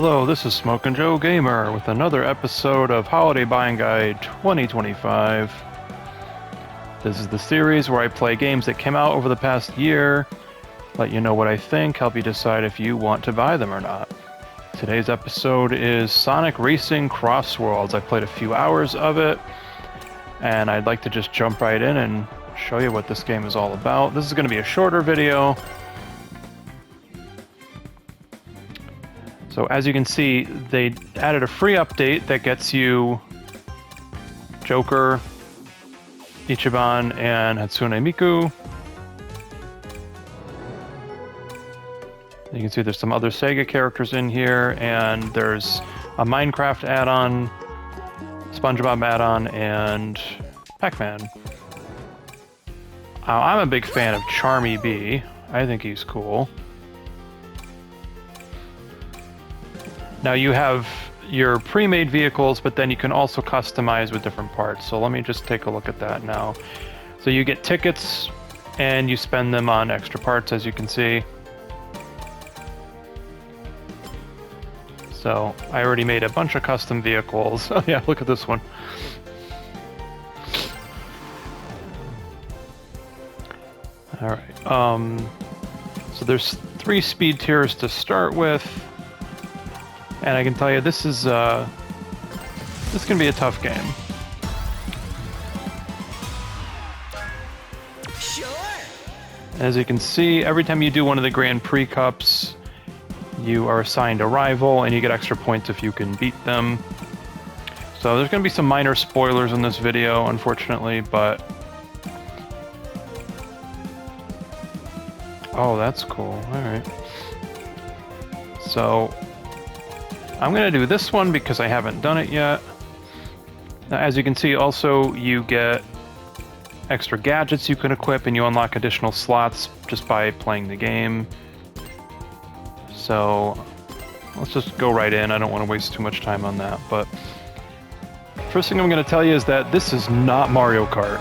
Hello, this is Smokin' Joe Gamer with another episode of Holiday Buying Guide 2025. This is the series where I play games that came out over the past year, let you know what I think, help you decide if you want to buy them or not. Today's episode is Sonic Racing CrossWorlds. I played a few hours of it, and I'd like to just jump right in and show you what this game is all about. This is going to be a shorter video. So as you can see, they added a free update that gets you Joker, Ichiban, and Hatsune Miku. You can see there's some other Sega characters in here, and there's a Minecraft add-on, SpongeBob add-on, and Pac-Man. I'm a big fan of Charmy Bee. I think he's cool. Now you have your pre-made vehicles, but then you can also customize with different parts. So let me just take a look at that now. So you get tickets, and you spend them on extra parts, as you can see. So I already made a bunch of custom vehicles. Oh yeah, look at this one. All right. So there's 3 speed tiers to start with. And I can tell you, this is gonna be a tough game. Sure. As you can see, every time you do one of the Grand Prix Cups, you are assigned a rival, and you get extra points if you can beat them. So there's gonna be some minor spoilers in this video, unfortunately, but... Oh, that's cool. Alright. So... I'm going to do this one because I haven't done it yet. Now, as you can see, also, you get extra gadgets you can equip, and you unlock additional slots just by playing the game. So, let's just go right in. I don't want to waste too much time on that, but... First thing I'm going to tell you is that this is not Mario Kart.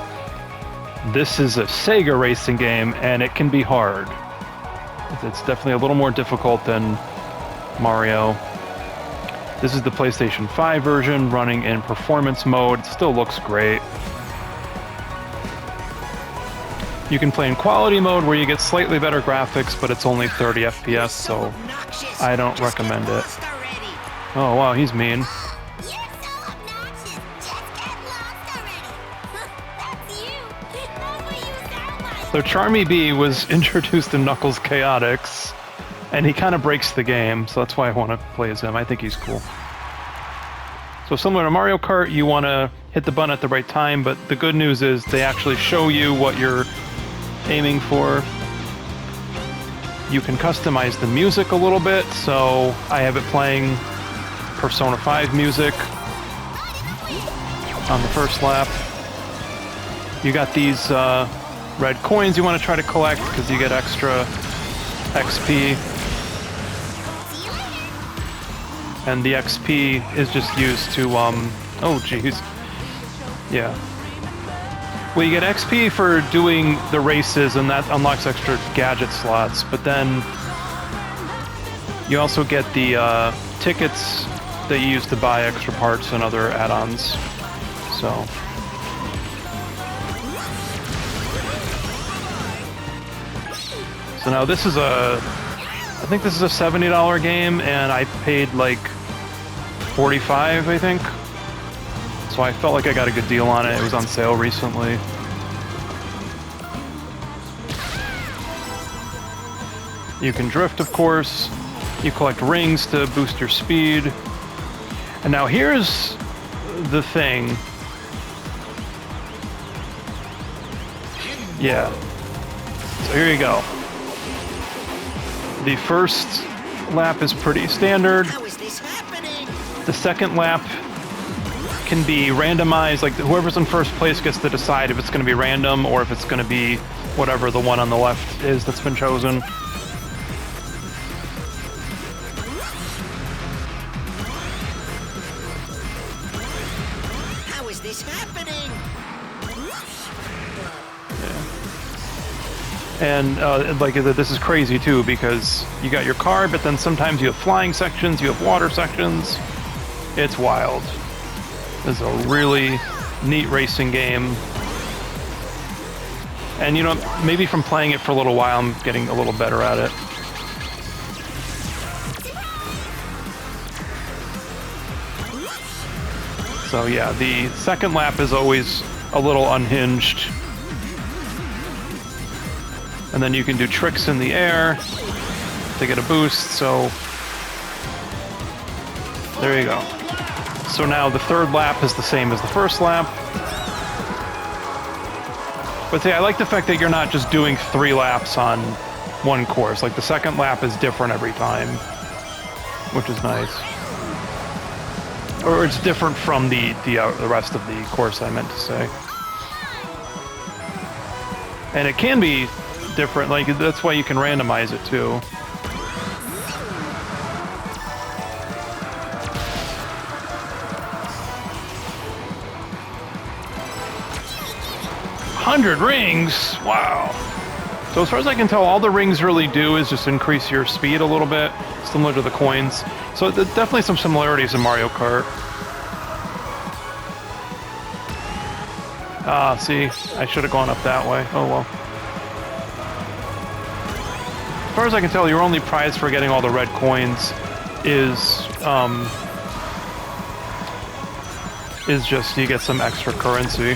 This is a Sega racing game, and it can be hard. It's definitely a little more difficult than Mario. This is the PlayStation 5 version running in performance mode. It still looks great. You can play in quality mode where you get slightly better graphics, but it's only 30 FPS, so I don't recommend it. Oh wow, he's mean. So Charmy Bee was introduced in Knuckles Chaotix. And he kind of breaks the game, so that's why I want to play as him. I think he's cool. So similar to Mario Kart, you want to hit the button at the right time, but the good news is they actually show you what you're aiming for. You can customize the music a little bit, so I have it playing Persona 5 music on the first lap. You got these red coins you want to try to collect because you get extra XP. And the XP is just used to, oh jeez. Yeah. Well, you get XP for doing the races, and that unlocks extra gadget slots, but then you also get the tickets that you use to buy extra parts and other add-ons. So now this is I think this is a $70 game, and I paid like $45, I think. So I felt like I got a good deal on it. It was on sale recently. You can drift, of course. You collect rings to boost your speed. And now here's the thing. Yeah. So here you go. The first lap is pretty standard. How is this happening? The second lap can be randomized, like whoever's in first place gets to decide if it's going to be random or if it's going to be whatever the one on the left is that's been chosen. How is this happening? And like this is crazy too, because you got your car, but then sometimes you have flying sections, you have water sections. It's wild. This is a really neat racing game. And you know, maybe from playing it for a little while, I'm getting a little better at it. So yeah, the second lap is always a little unhinged. And then you can do tricks in the air to get a boost, so there you go. So now the third lap is the same as the first lap. But see, I like the fact that you're not just doing 3 laps on one course. Like the second lap is different every time, which is nice. Or it's different from the rest of the course, I meant to say. And it can be different, like that's why you can randomize it too. $100 rings! Wow. So as far as I can tell, all the rings really do is just increase your speed a little bit, similar to the coins. So there's definitely some similarities in Mario Kart. Ah, see, I should have gone up that way. Oh well. As far as I can tell, your only prize for getting all the red coins is just you get some extra currency.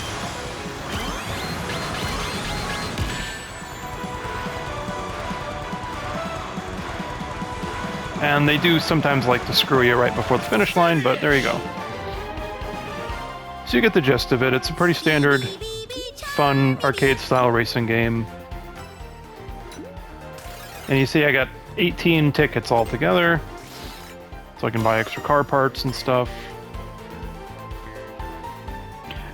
And they do sometimes like to screw you right before the finish line, but there you go. So you get the gist of it. It's a pretty standard, fun, arcade-style racing game. And you see I got 18 tickets altogether, so I can buy extra car parts and stuff.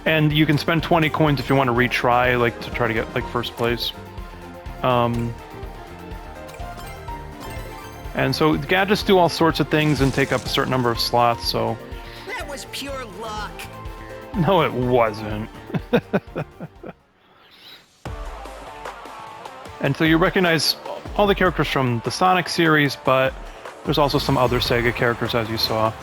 And you can spend 20 coins if you want to retry, like to try to get like first place. And so gadgets do all sorts of things and take up a certain number of slots, so... That was pure luck! No, it wasn't. And so you recognize all the characters from the Sonic series, but there's also some other Sega characters, as you saw.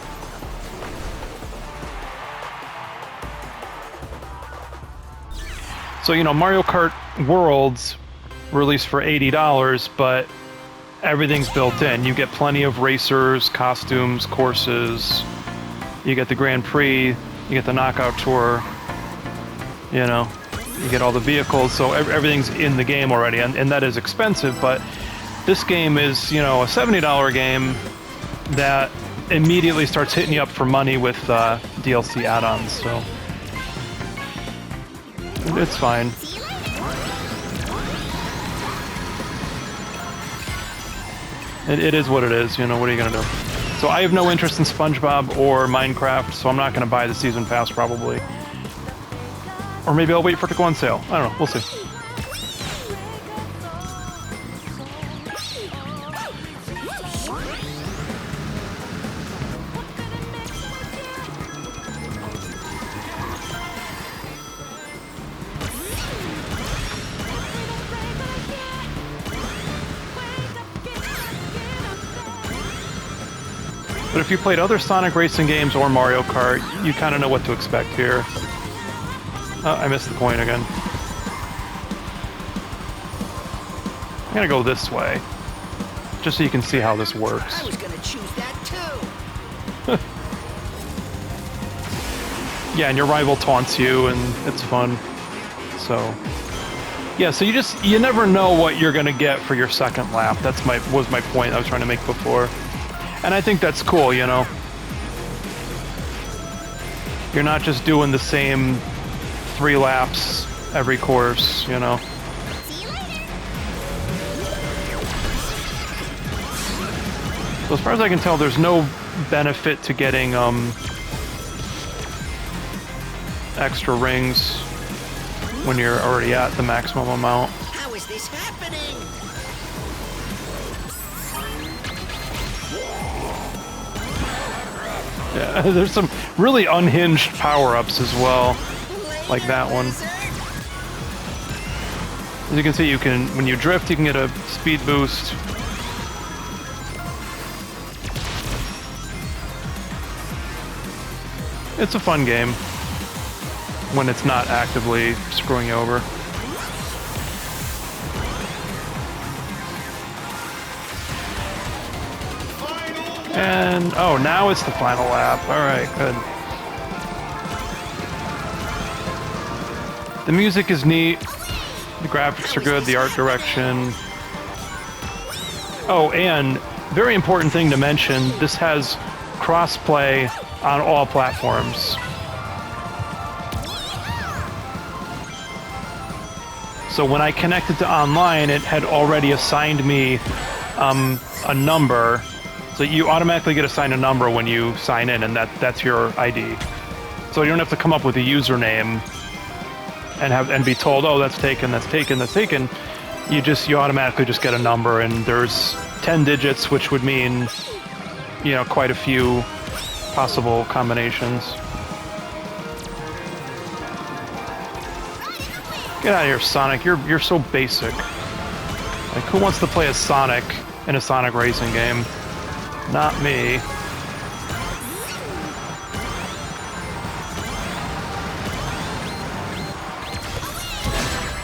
So, you know, Mario Kart Worlds released for $80, but everything's built in. You get plenty of racers, costumes, courses. You get the Grand Prix. You get the Knockout Tour. You know, you get all the vehicles. So everything's in the game already, and that is expensive. But this game is, you know, a $70 game that immediately starts hitting you up for money with DLC add-ons. So it's fine. It is what it is, you know, what are you gonna do? So I have no interest in SpongeBob or Minecraft, so I'm not gonna buy the season pass probably. Or maybe I'll wait for it to go on sale. I don't know, we'll see. But if you played other Sonic racing games or Mario Kart, you kind of know what to expect here. Oh, I missed the coin again. I'm gonna go this way, just so you can see how this works. I was gonna choose that too! Yeah, and your rival taunts you, and it's fun. So, yeah, so you never know what you're gonna get for your second lap. Was my point I was trying to make before. And I think that's cool, you know? You're not just doing the same 3 laps every course, you know? So as far as I can tell, there's no benefit to getting extra rings when you're already at the maximum amount. How is this happening? Yeah, there's some really unhinged power-ups as well, like that one. As you can see, you can, when you drift, you can get a speed boost. It's a fun game when it's not actively screwing you over. And, oh, now it's the final lap. Alright, good. The music is neat. The graphics are good, the art direction. Oh, and very important thing to mention, this has cross-play on all platforms. So when I connected to online, it had already assigned me a number. So you automatically get assigned a number when you sign in, and that's your ID. So you don't have to come up with a username and be told, oh, that's taken, that's taken, that's taken. You automatically just get a number, and there's 10 digits, which would mean, you know, quite a few possible combinations. Get out of here, Sonic. You're so basic. Like, who wants to play as Sonic in a Sonic racing game? Not me.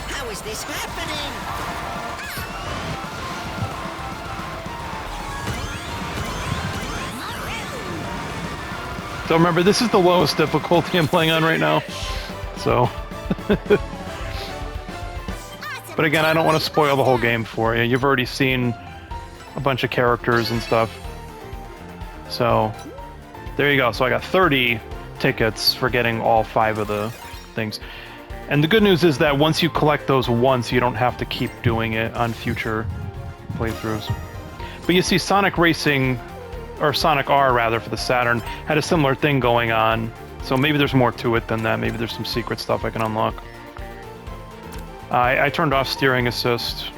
How is this happening? So remember, this is the lowest difficulty I'm playing on right now. So. But again, I don't want to spoil the whole game for you. You've already seen a bunch of characters and stuff. So, there you go. So I got 30 tickets for getting all 5 of the things. And the good news is that once you collect those once, you don't have to keep doing it on future playthroughs. But you see, Sonic Racing, or Sonic R rather, for the Saturn, had a similar thing going on. So maybe there's more to it than that. Maybe there's some secret stuff I can unlock. I turned off steering assist.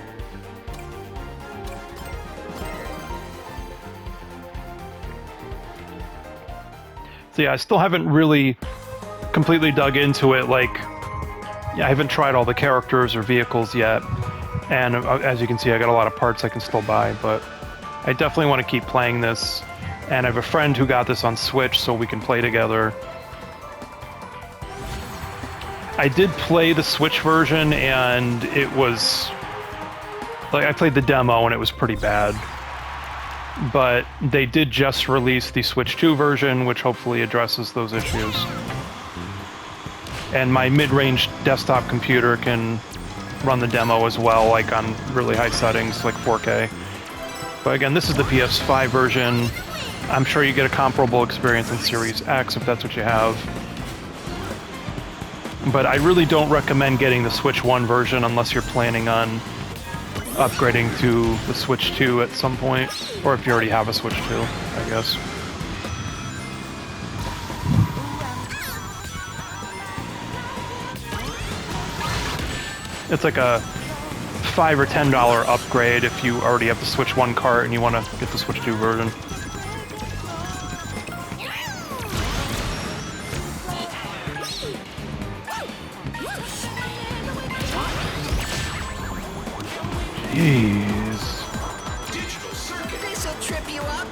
So yeah, I still haven't really completely dug into it. Like, yeah, I haven't tried all the characters or vehicles yet. And as you can see, I got a lot of parts I can still buy, but I definitely want to keep playing this. And I have a friend who got this on Switch, so we can play together. I did play the Switch version, and it was... like, I played the demo, and it was pretty bad. But they did just release the Switch 2 version, which hopefully addresses those issues. And my mid-range desktop computer can run the demo as well, like on really high settings, like 4K. But again, this is the PS5 version. I'm sure you get a comparable experience in Series X if that's what you have. But I really don't recommend getting the Switch 1 version unless you're planning on upgrading to the Switch 2 at some point, or if you already have a Switch 2, I guess. It's like a $5 or $10 upgrade if you already have the Switch 1 cart and you want to get the Switch 2 version. Jeez. This'll trip you up.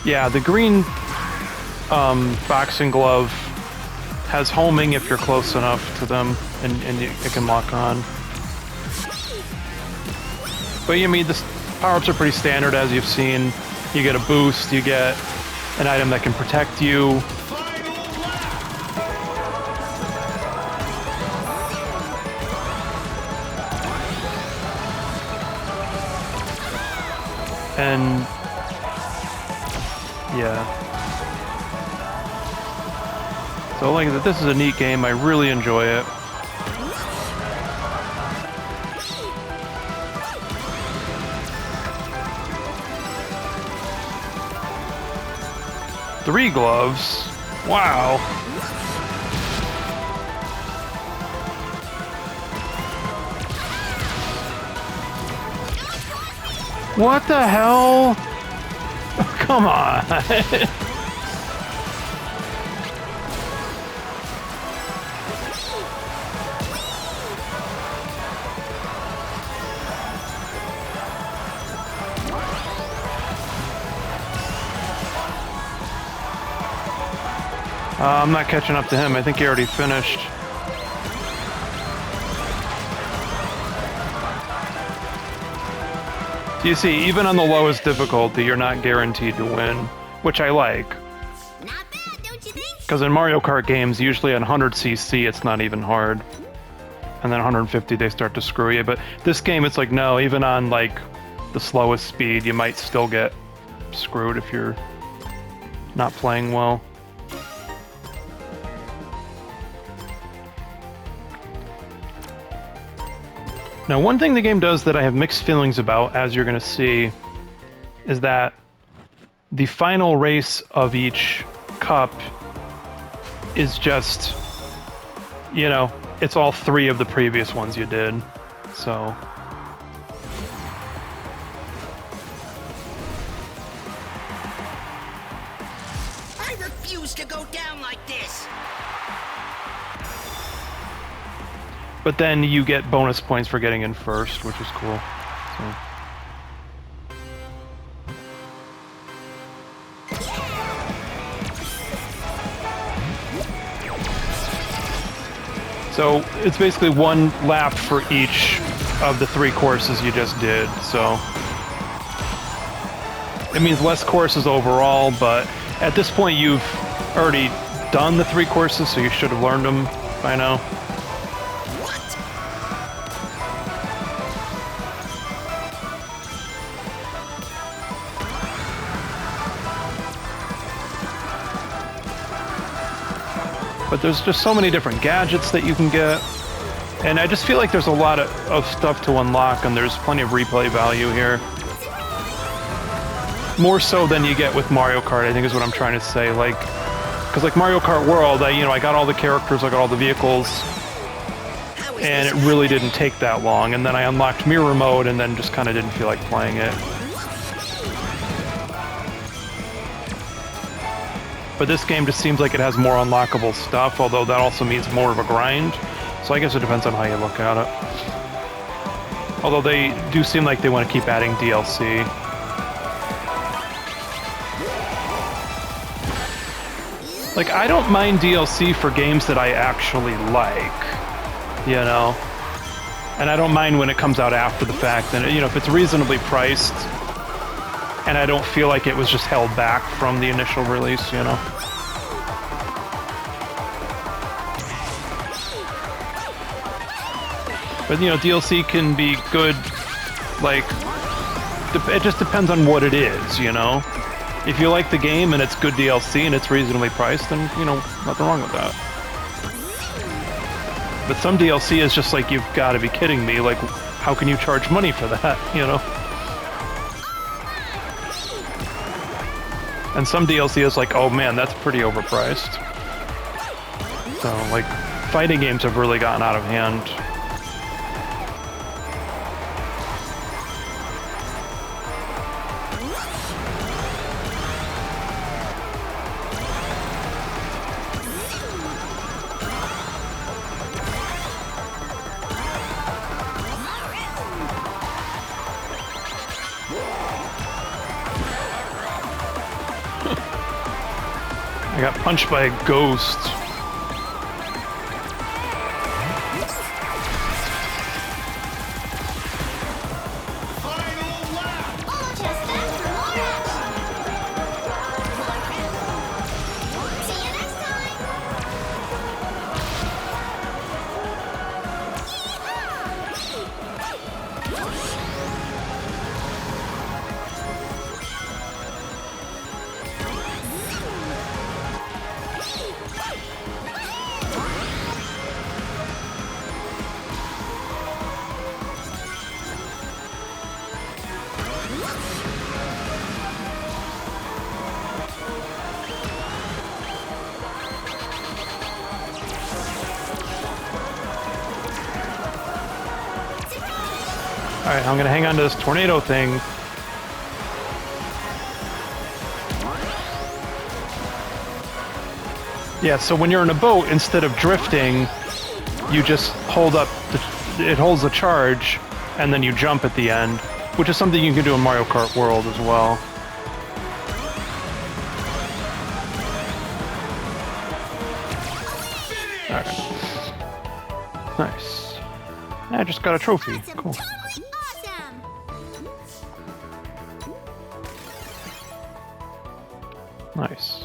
Yeah, the green boxing glove has homing if you're close enough to them, and it can lock on. But you mean this power-ups are pretty standard, as you've seen. You get a boost, you get an item that can protect you. And yeah. So like this is a neat game. I really enjoy it. Three gloves. Wow. What the hell? Come on. I'm not catching up to him. I think he already finished. You see, even on the lowest difficulty, you're not guaranteed to win, which I like. Not bad, don't you think? Because in Mario Kart games, usually at 100cc, it's not even hard. And then 150, they start to screw you. But this game, it's like, no, even on like the slowest speed, you might still get screwed if you're not playing well. Now, one thing the game does that I have mixed feelings about, as you're going to see, is that the final race of each cup is just, you know, it's all three of the previous ones you did, so... I refuse to go down like this. But then you get bonus points for getting in first, which is cool. So it's basically one lap for each of the three courses you just did, so... It means less courses overall, but at this point you've already done the three courses, so you should have learned them by now. But there's just so many different gadgets that you can get. And I just feel like there's a lot of stuff to unlock, and there's plenty of replay value here. More so than you get with Mario Kart, I think is what I'm trying to say. Like, because like Mario Kart World, I got all the characters, I got all the vehicles, and it really didn't take that long. And then I unlocked Mirror Mode, and then just kind of didn't feel like playing it. But this game just seems like it has more unlockable stuff, although that also means more of a grind. So I guess it depends on how you look at it. Although they do seem like they want to keep adding DLC. Like, I don't mind DLC for games that I actually like, you know? And I don't mind when it comes out after the fact. And, you know, if it's reasonably priced, and I don't feel like it was just held back from the initial release, you know? But, you know, DLC can be good, like, it just depends on what it is, you know? If you like the game and it's good DLC and it's reasonably priced, then, you know, nothing wrong with that. But some DLC is just like, you've got to be kidding me, like, how can you charge money for that, you know? And some DLC is like, oh man, that's pretty overpriced. So, like, fighting games have really gotten out of hand. I got punched by a ghost. Final lap. Alright, I'm gonna hang on to this tornado thing. Yeah, so when you're in a boat, instead of drifting, you just hold up, it holds the charge, and then you jump at the end, which is something you can do in Mario Kart World as well. Alright. Nice. I just got a trophy. Cool. Totally awesome. Nice.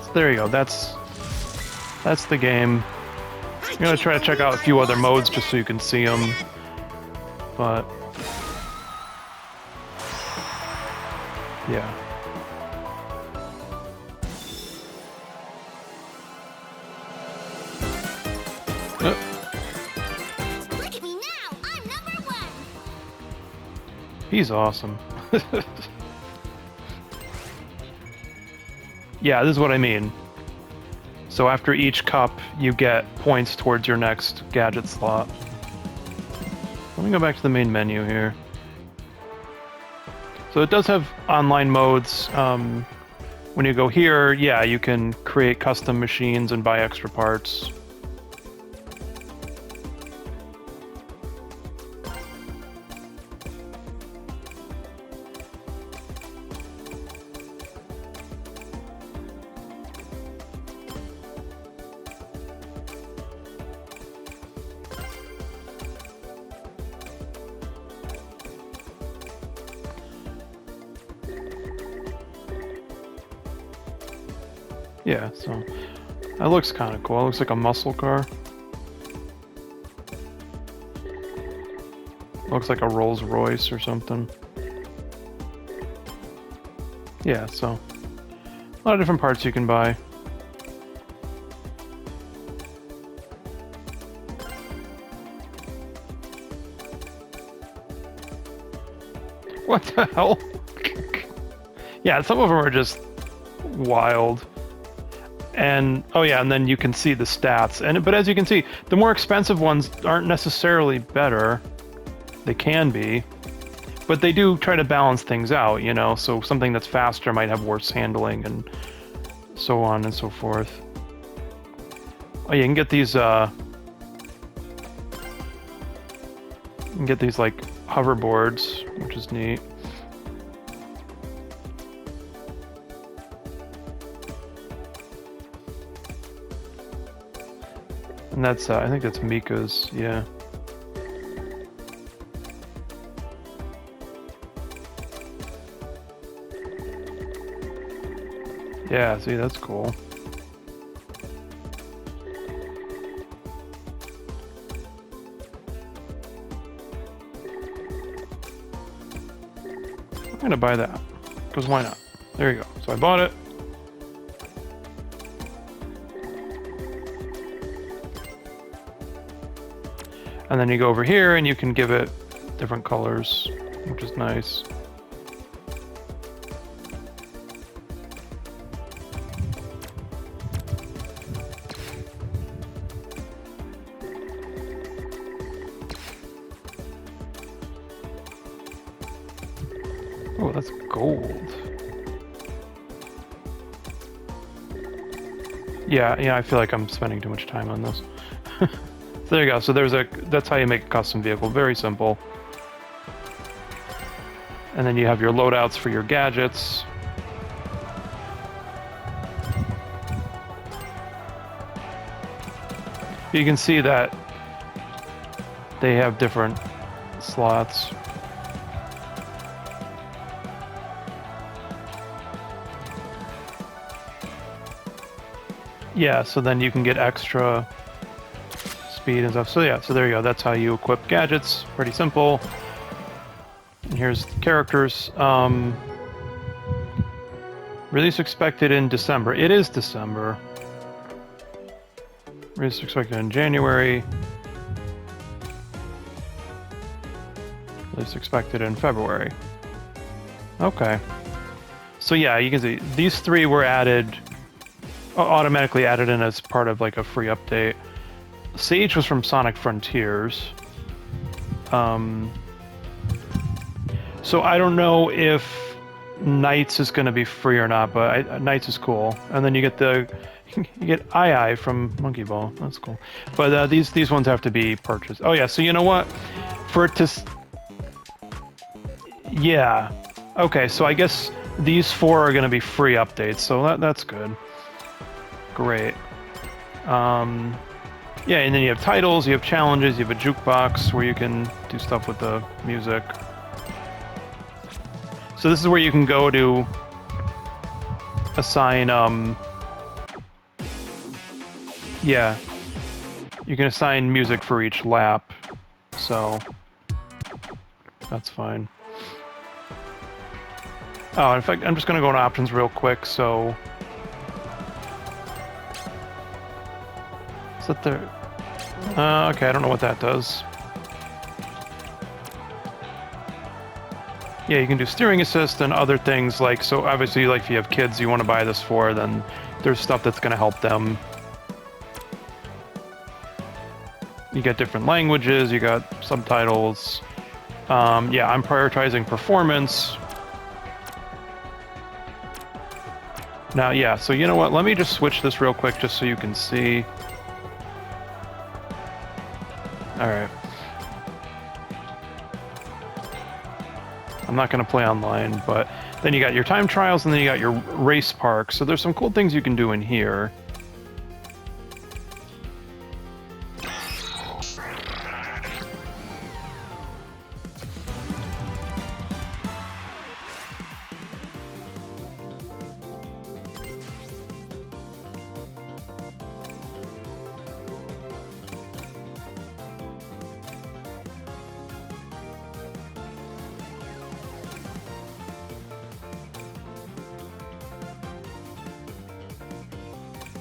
So there you go. That's the game. I'm gonna try to check out a few other modes just so you can see them. But yeah. Look at me now. I'm number 1. He's awesome. Yeah, this is what I mean. So after each cup, you get points towards your next gadget slot. Let me go back to the main menu here. So it does have online modes. When you go here, yeah, you can create custom machines and buy extra parts. Yeah, so that looks kind of cool. It looks like a muscle car. Looks like a Rolls Royce or something. Yeah, so a lot of different parts you can buy. What the hell? Yeah, some of them are just wild. And oh yeah, and then you can see the stats. But as you can see, the more expensive ones aren't necessarily better. They can be, but they do try to balance things out, you know. So something that's faster might have worse handling, and so on and so forth. Oh, you can get these. You can get these like hoverboards, which is neat. And that's, I think that's Mika's, yeah. Yeah, see, that's cool. I'm gonna buy that, because why not? There you go. So I bought it. And then you go over here and you can give it different colors, which is nice. Oh, that's gold. Yeah, I feel like I'm spending too much time on this. So there you go. So that's how you make a custom vehicle. Very simple. And then you have your loadouts for your gadgets. You can see that they have different slots. Yeah, so then you can get extra speed and stuff. So yeah, so there you go. That's how you equip gadgets. Pretty simple. And here's the characters. Release expected in December. It is December. Release expected in January. Release expected in February. Okay. So yeah, you can see these three were added, automatically added in as part of like a free update. Sage was from Sonic Frontiers. So I don't know if Knights is going to be free or not, but Knights is cool. And then you get you get Eye from Monkey Ball. That's cool. But these ones have to be purchased. Oh yeah, so you know what? For it to... Yeah. Okay, so I guess these 4 are going to be free updates, so that's good. Great. Yeah, and then you have titles, you have challenges, you have a jukebox where you can do stuff with the music. So this is where you can go to assign, yeah, you can assign music for each lap, so that's fine. Oh, in fact, I'm just going to go to options real quick, so... Is that there? Okay, I don't know what that does. Yeah, you can do steering assist and other things, like, so obviously, like, if you have kids you want to buy this for, then there's stuff that's going to help them. You get different languages, you got subtitles. Yeah, I'm prioritizing performance. Now, yeah, so you know what? Let me just switch this real quick just so you can see. Alright. I'm not going to play online, but then you got your time trials and then you got your race park. So there's some cool things you can do in here.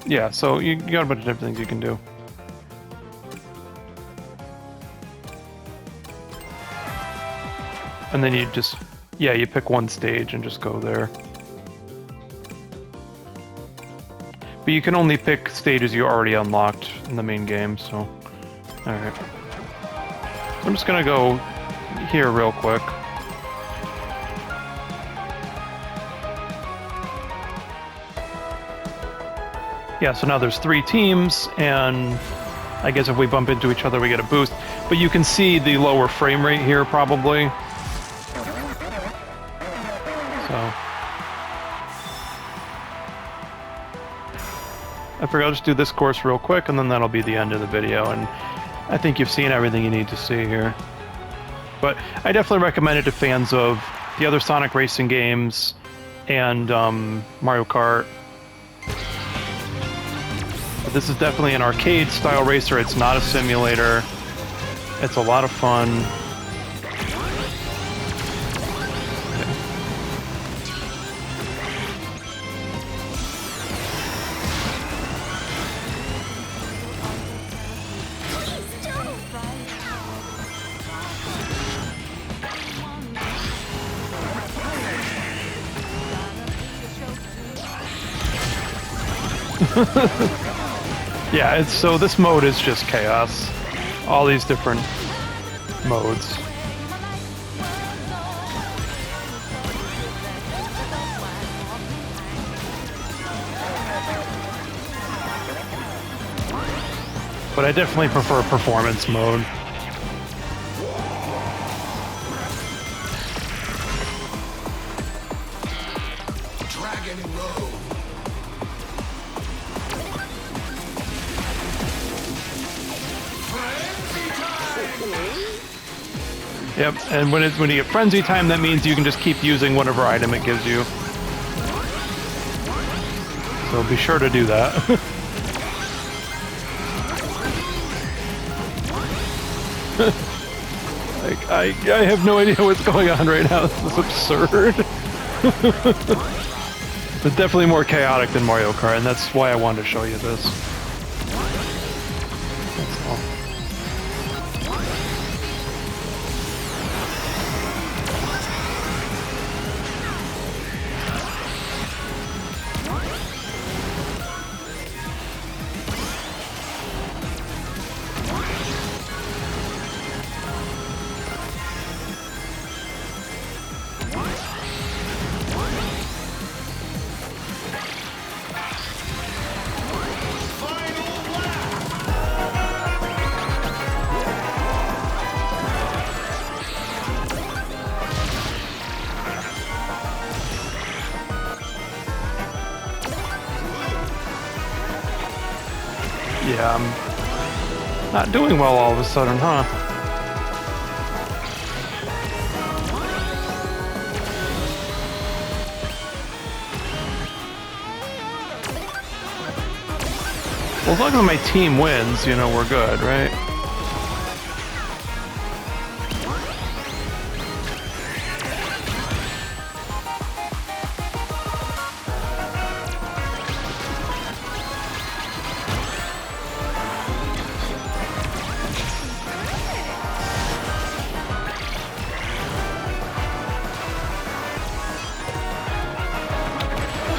Yeah, so you got a bunch of different things you can do. And then you just, yeah, you pick one stage and just go there. But you can only pick stages you already unlocked in the main game, so... Alright. I'm just gonna go here real quick. Yeah, so now there's 3 teams, and I guess if we bump into each other we get a boost. But you can see the lower frame rate here, probably. So... I figure I'll just do this course real quick, and then that'll be the end of the video, and I think you've seen everything you need to see here. But I definitely recommend it to fans of the other Sonic racing games, and Mario Kart. But this is definitely an arcade-style racer. It's not a simulator. It's a lot of fun. Yeah, it's so this mode is just chaos. All these different modes. But I definitely prefer performance mode. Yep, and when you get frenzy time, that means you can just keep using whatever item it gives you. So be sure to do that. Like, I have no idea what's going on right now. This is absurd. It's definitely more chaotic than Mario Kart, and that's why I wanted to show you this. That's all. Yeah, I'm not doing well all of a sudden, huh? Well, as long as my team wins, you know, we're good, right?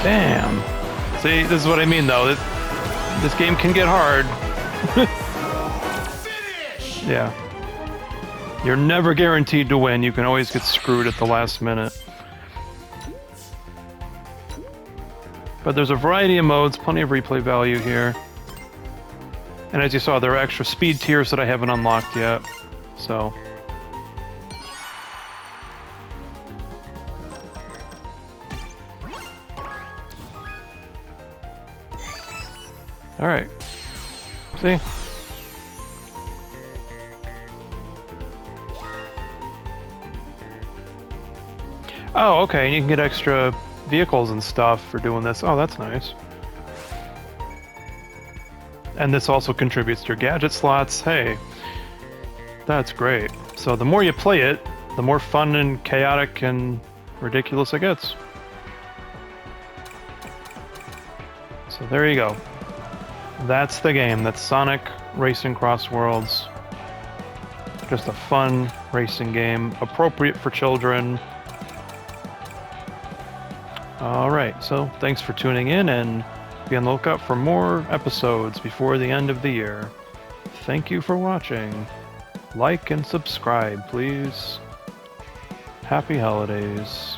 Damn. See, this is what I mean, though. This game can get hard. Yeah. You're never guaranteed to win. You can always get screwed at the last minute. But there's a variety of modes, plenty of replay value here. And as you saw, there are extra speed tiers that I haven't unlocked yet. So... Alright. See? Oh, okay, and you can get extra vehicles and stuff for doing this. Oh, that's nice. And this also contributes to your gadget slots. Hey, that's great. So the more you play it, the more fun and chaotic and ridiculous it gets. So there you go. That's the game. That's Sonic Racing CrossWorlds. Just a fun racing game, appropriate for children. Alright, so thanks for tuning in, and be on the lookout for more episodes before the end of the year. Thank you for watching. Like and subscribe, please. Happy holidays.